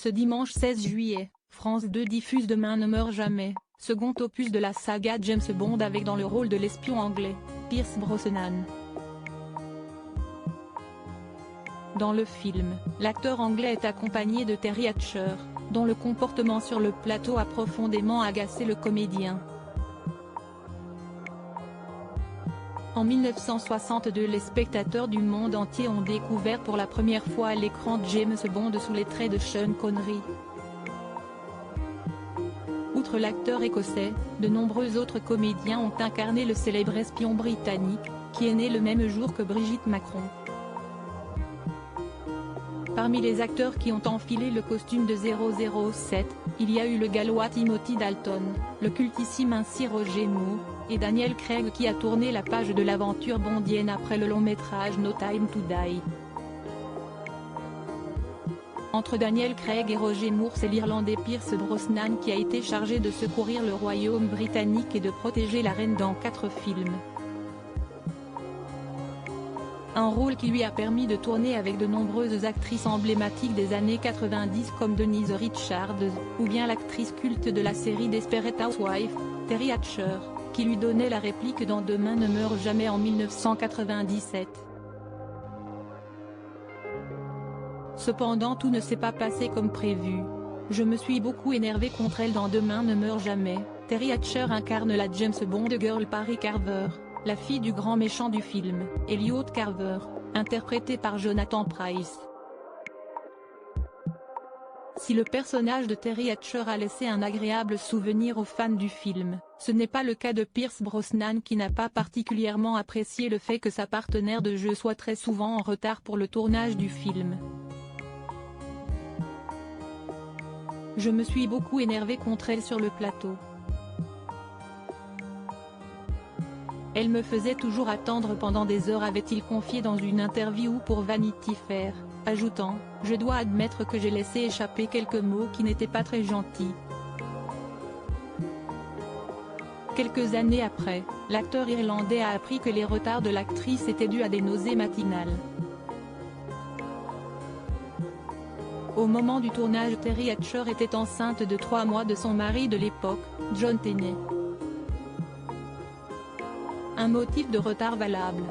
Ce dimanche 16 juillet, France 2 diffuse Demain ne meurt jamais, second opus de la saga James Bond avec dans le rôle de l'espion anglais, Pierce Brosnan. Dans le film, l'acteur anglais est accompagné de Terry Hatcher, dont le comportement sur le plateau a profondément agacé le comédien. En 1962, les spectateurs du monde entier ont découvert pour la première fois à l'écran James Bond sous les traits de Sean Connery. Outre l'acteur écossais, de nombreux autres comédiens ont incarné le célèbre espion britannique, qui est né le même jour que Brigitte Macron. Parmi les acteurs qui ont enfilé le costume de 007, il y a eu le gallois Timothy Dalton, le cultissime ainsi Roger Moore, et Daniel Craig qui a tourné la page de l'aventure bondienne après le long-métrage No Time to Die. Entre Daniel Craig et Roger Moore, c'est l'Irlandais Pierce Brosnan qui a été chargé de secourir le royaume britannique et de protéger la reine dans 4 films. Un rôle qui lui a permis de tourner avec de nombreuses actrices emblématiques des années 90 comme Denise Richards, ou bien l'actrice culte de la série Desperate Housewives, Terry Hatcher, qui lui donnait la réplique dans Demain ne meurt jamais en 1997. Cependant tout ne s'est pas passé comme prévu. Je me suis beaucoup énervé contre elle dans Demain ne meurt jamais. Terry Hatcher incarne la James Bond girl Pari Carver, la fille du grand méchant du film, Elliot Carver, interprétée par Jonathan Pryce. Si le personnage de Terry Hatcher a laissé un agréable souvenir aux fans du film, ce n'est pas le cas de Pierce Brosnan qui n'a pas particulièrement apprécié le fait que sa partenaire de jeu soit très souvent en retard pour le tournage du film. Je me suis beaucoup énervé contre elle sur le plateau. Elle me faisait toujours attendre pendant des heures, avait-il confié dans une interview pour Vanity Fair, ajoutant « Je dois admettre que j'ai laissé échapper quelques mots qui n'étaient pas très gentils ». Quelques années après, l'acteur irlandais a appris que les retards de l'actrice étaient dus à des nausées matinales. Au moment du tournage, Terry Hatcher était enceinte de 3 mois de son mari de l'époque, John Tenney. Un motif de retard valable.